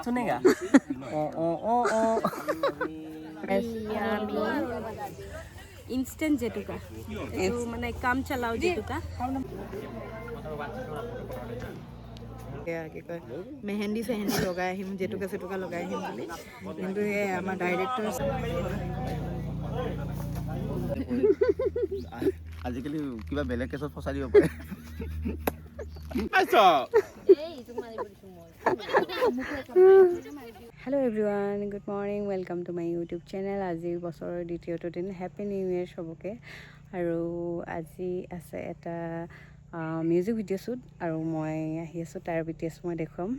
सुनेगा ओ ओ ओ ओ ইনষ্টেন্ট জেতুকা এইটো মানে কাম চলাও জেতুকা কি কয় মেহেন্দি চেহেন্দি লগাই আহিম জেতুকা চেতুকা লগাই আহিম বুলি কিন্তু এই আমাৰ ডাইৰেক্টৰ আজিকালি কিবা বেলেগ কেছত ফচাই দিব পাৰে Hello everyone, good morning, welcome to my YouTube channel. আজি বছৰৰ দ্বিতীয়টো দিন হ্যাপি নিউ ইয়াৰ সবকে আৰু আজি আছে এটা মিউজিক ভিডিঅ' শ্বুট আৰু মই আহি আছোঁ তাৰ BTS মই দেখুৱাম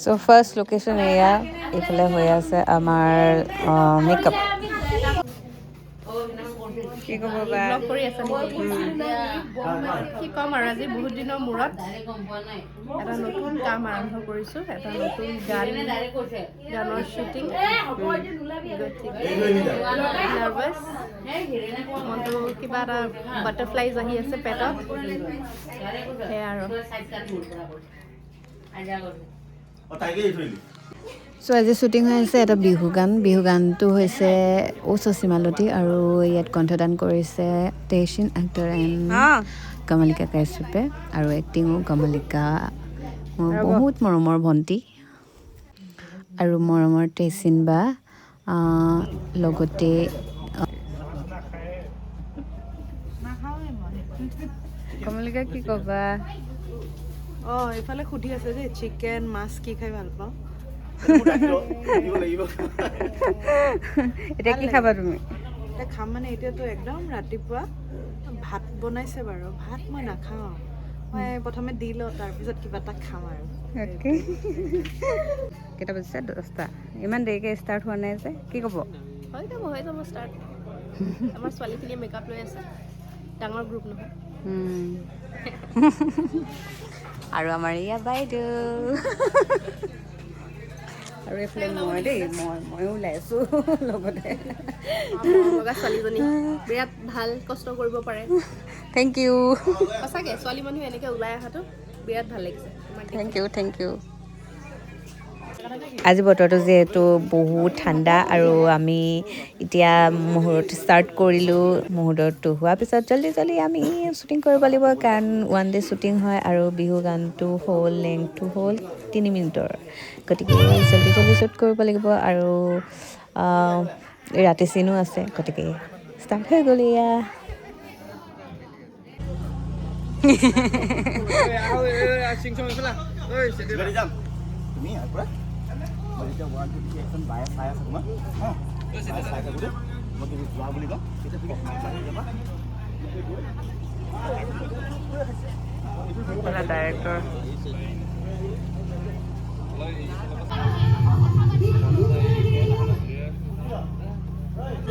সো ফাৰ্ষ্ট লোকেশ্যন এয়া এইফালে হৈ আছে আমাৰ মেকআপ কি ক'ব বা ব্লগ কৰি আছে কি ক'ম আৰু আজি বহুত দিনৰ মূৰত এটা নতুন কাম আৰম্ভ কৰিছোঁ এটা নতুন গানৰ শ্বুটিং নাৰ্ভাছ মনটো কিবা এটা বাটাৰফ্লাইজ আহি আছে পেটত সেয়া আৰু সো আজি শ্বুটিং হৈ আছে এটা বিহু গানটো হৈছে ও চচিমালতী আৰু ইয়াত কণ্ঠদান কৰিছে টেচিন এক্টৰ এণ্ড কমলিকা কাশ্যপে আৰু এক্টিঙো কমলিকা মোৰ বহুত মৰমৰ ভণ্টি আৰু মৰমৰ টেচিন বা লগতে কমলিকা কি ক'বা এইফালে সুধি আছে যে চিকেন মাছ কি খাই ভাল পাওঁ এতিয়া কি খাবা তুমি এতিয়া খাম মানে এতিয়াতো একদম ৰাতিপুৱা ভাত বনাইছে বাৰু ভাত মই নাখাওঁ মই প্ৰথমে দি লওঁ তাৰপিছত কিবা এটা খাম আৰু কেইটা বাজিছে 10টা ইমান দেৰিকৈ ষ্টাৰ্ট হোৱা নাই যে কি ক'ব হৈ যাব ষ্টাৰ্ট আমাৰ ছোৱালীখিনিয়ে মেকআপ লৈ আছে ডাঙৰ গ্ৰুপ নহয় আৰু আমাৰ ইয়া বাইদেউ আৰু এইফালে মই দেই ময়ো ওলাই আছোঁ লগতে লগা ছোৱালীজনী বিৰাট ভাল কষ্ট কৰিব পাৰে থেংক ইউ সঁচাকৈ ছোৱালী মানুহ এনেকৈ ওলাই অহাটো বিৰাট ভাল লাগিছে থেংক ইউ আজি বতৰটো যিহেতু বহুত ঠাণ্ডা আৰু আমি এতিয়া মুহূৰ্ত ষ্টাৰ্ট কৰিলোঁ মুহূৰ্তটো হোৱাৰ পিছত জল্দি আমি শ্বুটিং কৰিব লাগিব কাৰণ 1 ডে শ্বুটিং হয় আৰু বিহু গানটো হ'ল লেংথটো হ'ল 3 মিনিটৰ গতিকে জল্দি শ্বুট কৰিব লাগিব আৰু ৰাতি চিনো আছে গতিকে ষ্টাৰ্ট হৈ গ'ল এয়া ডাইৰেক্টৰ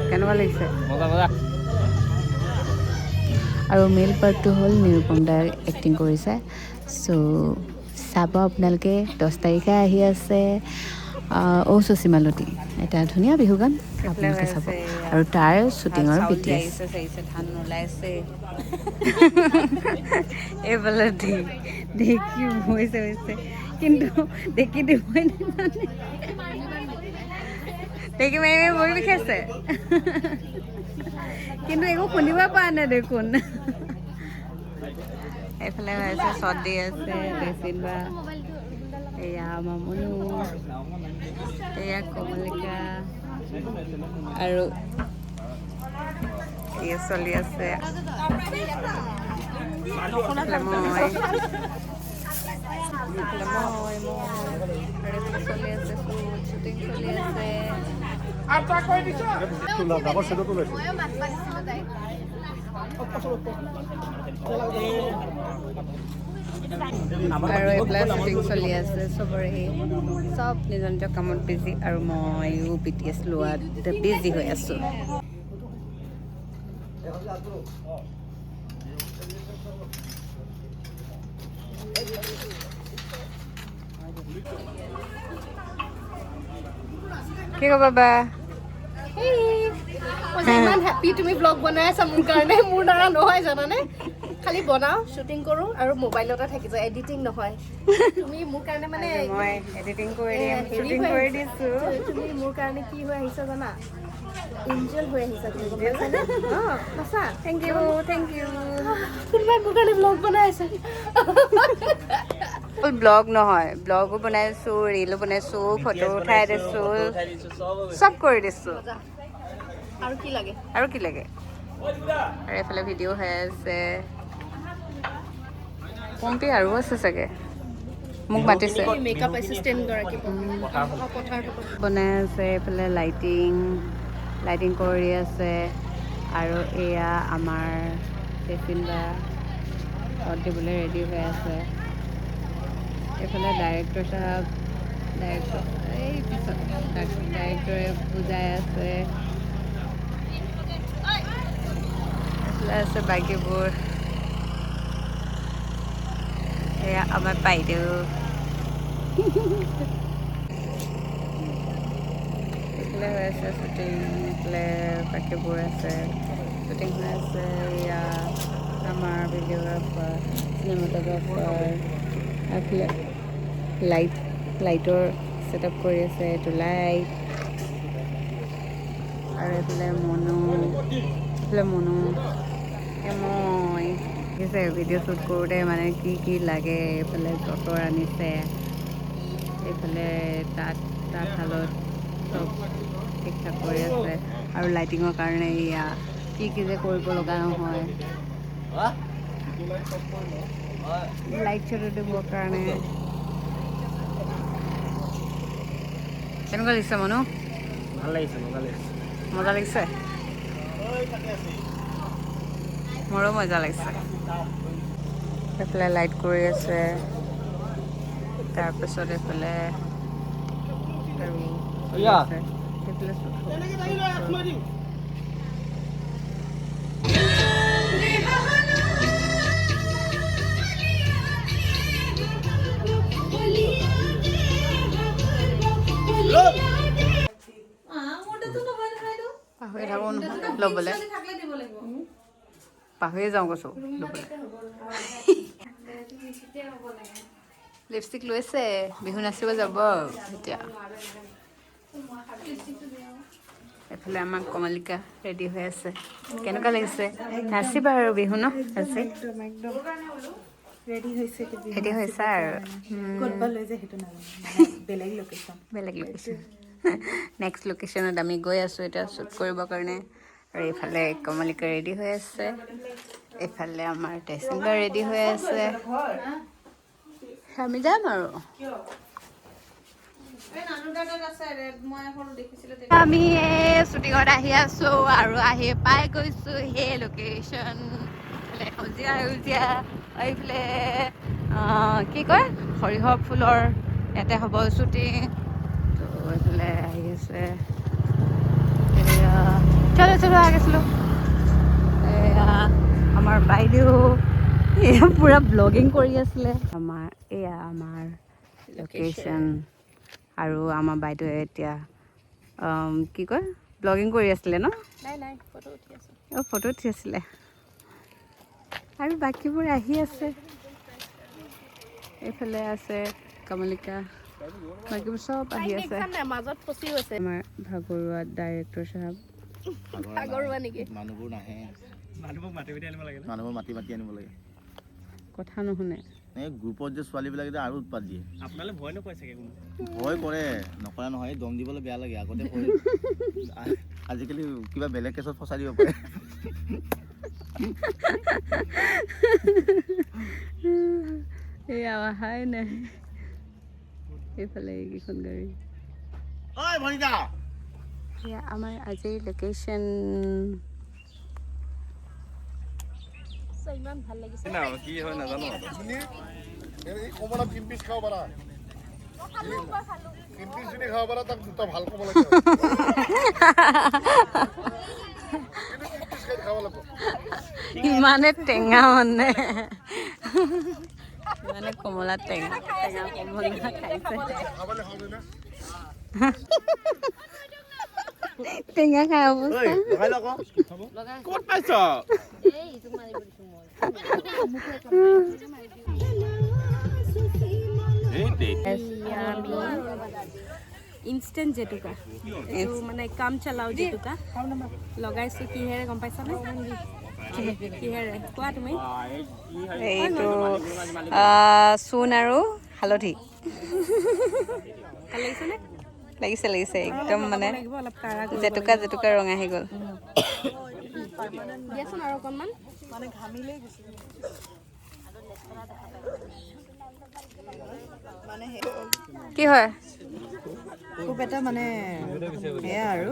কেনেকুৱা লাগিছে আৰু মেইল পাৰ্টটো হ'ল নিৰুপম দাই এক্টিং কৰিছে চ' চাব আপোনালোকে 10 তাৰিখে আহি আছে ও চচিমালতী এটা ধুনীয়া বিহু গান আপোনালোকে চাব আৰু তাৰ শ্বুটিঙৰ BTS ধান ওলাইছে এইফালে দেখি হৈছে কিন্তু দেখি দিবই দেখি মাৰি ভৰি বিষাইছে কিন্তু একো শুনিব পৰা নাই দেখোন এইফালে হৈছে শ্বট দি আছে বেচিন বা এয়া মামনু এয়া কমলিকা আৰু এয়া চলি আছে শ্বুটিং চলি আছে আৰু এইফালে শ্বুটিং চলি আছে চবৰে চব নিজৰ নিজৰ কামত বিজি আৰু ময়ো BTS লোৱাত বিজি হৈ আছোঁ কি ক'বা বা ইমান হেপী তুমি ব্লগ বনাই আছা মোৰ কাৰণে মোৰ দ্বাৰা নহয় জানানে খালি বনাওঁ শ্বুটিং কৰোঁ আৰু মোবাইলতে থাকি যায় এডিটিং নহয় তুমি মোৰ কাৰণে মানে মই এডিটিং কৰি দিম হেৰি শ্বুটিং হৈ কৰি আহিছা। দিছোঁ তুমি মোৰ কাৰণে কি হৈ আহিছা জানা এঞ্জেল হৈ আহিছা তুমি গম পাইছানে অঁ সঁচা থেংক ইউ কোনোবাই মোৰ কাৰণে ব্লগ বনাই আছে অকল ব্লগ নহয় ব্লগো বনাইছোঁ ৰীলো বনাইছোঁ ফটো উঠাই দিছোঁ চব কৰি দিছোঁ আৰু কি লাগে আৰু কি লাগে আৰু এইফালে ভিডিঅ' হৈ আছে পম্পী আৰু আছে চাগে মোক মাতিছে মেকআপ এছিষ্টেণ্ট গৰাকী বনাই আছে এইফালে লাইটিং কৰি আছে আৰু এয়া আমাৰ চেচিন বা শ্বট দিবলৈ ৰেডি হৈ আছে এইফালে ডাইৰেক্টৰ চাহাব এই পিছত ডাইৰেক্টৰে বুজাই আছে এইফালে আছে বাকীবোৰ এয়া আমাৰ বাইদেউ এইফালে হৈ আছে শ্বুটিং এইফালে বাকীবোৰ আছে শ্বুটিং হৈ আছে এয়া আমাৰ ভিডিঅ'গ্ৰাফাৰ চিনেমাটোগ্ৰাফাৰ এইফালে লাইটৰ ছেটআপ কৰি আছে এইটো লাইট আৰু এইফালে মনো মই দেখিছে ভিডিঅ' শ্বুট কৰোঁতে মানে কি লাগে এইফালে যঁতৰ আনিছে এইফালে তাঁতশালত চব ঠিক ঠাক কৰি আছে আৰু লাইটিঙৰ কাৰণে এয়া কি যে কৰিব লগা নহয় লাইট শ্বট দিবৰ কাৰণে কেনেকুৱা লাগিছে মনো ভাল লাগিছে মজা লাগিছে মোৰো মজা লাগিছে এইফালে লাইট কৰি আছে তাৰপিছত এইফালে আৰু সেইফালে পাহৰি থাকোঁ নহয় ল'বলৈ পাহৰিয়ে যাওঁ কৈছোঁ ল'বলৈ লিপষ্টিক লৈছে বিহু নাচিব যাব এতিয়া এইফালে আমাৰ কমলিকা ৰেডি হৈ আছে কেনেকুৱা লাগিছে নাচিবা আৰু বিহু ন আজি ৰেডি হৈছে আৰু ক'তবা লৈ যায় সেইটো নাজানো বেলেগ লোকেশ্যন নেক্সট লোকেশ্যনত আমি গৈ আছোঁ এতিয়া শ্বুট কৰিবৰ কাৰণে আৰু এইফালে কমলিকা ৰেডি হৈ আছে এইফালে আমাৰ টেচিংবা ৰেডি হৈ আছে আমি যাম আৰু আমি শ্বুটিঙত আহি আছোঁ আৰু আহি পাই গৈছোঁ সেই লোকেশ্যন সেউজীয়া এইফালে কি কয় সৰিয়হ ফুলৰ ইয়াতে হ'ব শ্বুটিং তো এইফালে আহি আছে চলো আহিছিলোঁ এয়া আমাৰ বাইদেউ এয়া পূৰা ব্লগিং কৰি আছিলে এয়া আমাৰ লোকেশ্যন আৰু আমাৰ বাইদেৱে এতিয়া কি কয় ব্লগিং কৰি আছিলে ন নাই ফটো উঠি আছোঁ ফটো উঠি আছিলে আৰু বাকীবোৰ আহি আছে এইফালে আছে কমলিকা বাকীবোৰ চব আহি আছে মাজত ফচি গৈছে আমাৰ ভাগৰুৱা ডাইৰেক্টৰ চাহাব ভাগৰুৱা নেকি মানুহবোৰ নাহে মানুহবোৰ মাতি আনিব লাগে কথা নুশুনে এই গ্ৰুপত যে ছোৱালীবিলাক যে আৰু উৎপাত দিয়ে আপোনালোকে ভয় নকৰে চাগে ভয় কৰে নকৰা নহয় দম দিবলৈ বেয়া লাগে আগতে কৰে আজিকালি কিবা বেলেগ কেছত ফচাই দিব পাৰে এই অহাই নাই এইফালে এইকেইখন গাড়ী এয়া আমাৰ আজিৰ লোকেশ্যন ইমান ভাল লাগিছে কি হয় নাজানো কমলা 3 পিচ খাব পাৰা 3 পিচ যদি খাব পাৰা তাক দুটা ভাল কমলা ইমানে টেঙা মানে ইমানে কমলা টেঙা কমলা খাইছে টেঙা খাই অৱস্থা ক'ত পাইছ ইনষ্টেণ্ট জেতুকা এইটো মানে কাম চলাও জেতুকা লগাইছোঁ কিহেৰে গম পাইছানে কিহেৰে কোৱা তুমি এইটো চূণ আৰু হালধি ভাল লাগিছেনে লাগিছে একদম মানে লাগিব অলপ কাৰা জেতুকা ৰং আহি গ'ল দিয়াচোন আৰু অকণমান মানে ঘামিলেই গুচি মানে কি হয় খুব এটা মানে সেয়া আৰু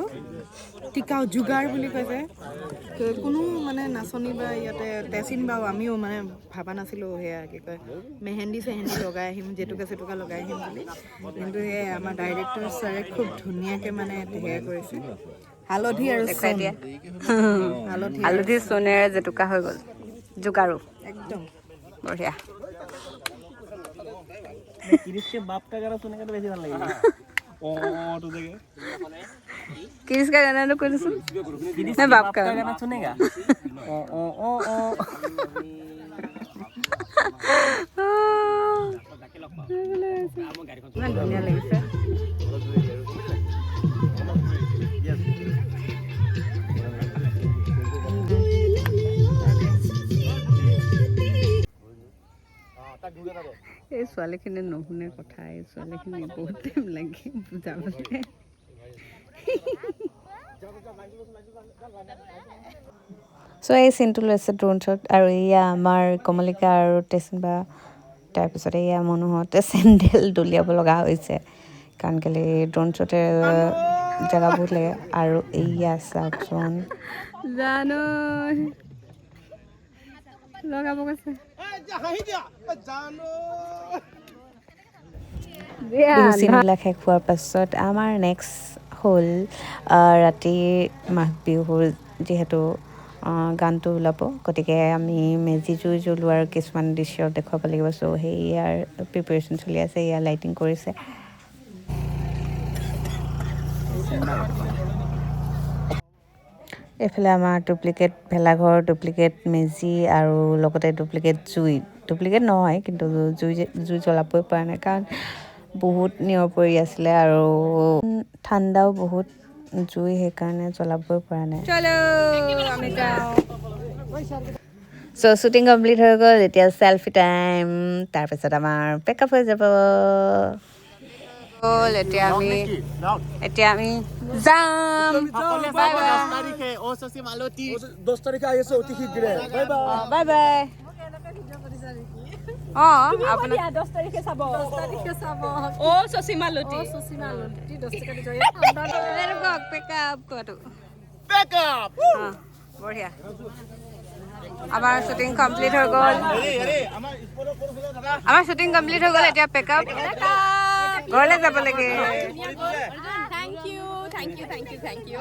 টিকাও যোগাৰ বুলি কয় যে কোনো মানে নাচনী বা ইয়াতে তেচিন বাও আমিও মানে ভাবা নাছিলোঁ সেয়া কি কয় মেহেন্দি চেহেন্দি লগাই আহিম জেতুকা লগাই আহিম বুলি কিন্তু সেয়া আমাৰ ডাইৰেক্টৰ ছাৰে খুব ধুনীয়াকৈ মানে সেয়া কৰিছে হালধি আৰু চূণ হালধি চূণেৰে জেতুকা হৈ গ'ল জোকাৰো একদম বঢ়িয়া किस का गाना तो कौन सुन मैं बाप का गाना सुनेगा बढ़िया लगी এই ছোৱালীখিনি নুশুনে কথা এই ছোৱালীখিনি বহুত টাইম লাগে বুজাবলৈ চ' এই চিনটো লৈছে ড্ৰোন শ্বট আৰু এয়া আমাৰ কমলিকা আৰু টেচিন বা তাৰপিছত এয়া মনোহৰতে চেণ্ডেল দলিয়াব লগা হৈছে কাৰণ কেলৈ ড্ৰোন শ্বটে জেগা বহুত লাগে আৰু এয়া চাওকচোন জানো লগাব কৈছে বিহু চিনবিলাক শেষ হোৱাৰ পাছত আমাৰ নেক্সট হ'ল ৰাতি মাঘ বিহুৰ যিহেতু গানটো ওলাব গতিকে আমি মেজি জুই জ্বলোৱাৰ কিছুমান দৃশ্য দেখুৱাব লাগিব চ' সেয়াৰ প্ৰিপেৰেশ্যন চলি আছে এয়া লাইটিং কৰিছে এইফালে আমাৰ ডুপ্লিকেট ভেলাঘৰ ডুপ্লিকেট মেজি আৰু লগতে ডুপ্লিকেট নহয় কিন্তু জুই জ্বলাবই পৰা নাই কাৰণ বহুত নিয়ৰ পৰি আছিলে আৰু ঠাণ্ডাও বহুত জুই সেইকাৰণে জ্বলাবই পৰা নাই চ' শ্বুটিং কমপ্লিট হৈ গ'ল এতিয়া চেলফি টাইম তাৰপিছত আমাৰ পেকআপ হৈ যাব এতিয়া আমি যাম বাই বাই অঁ আপোনাৰ 10 তাৰিখে চাব অ' চচিমালতি পেকআপ কোৱাটো বঢ়িয়া আমাৰ শ্বুটিং কমপ্লিট হৈ গ'ল এতিয়া পেকআপ ঘৰলৈ যাব লাগে থেংক ইউ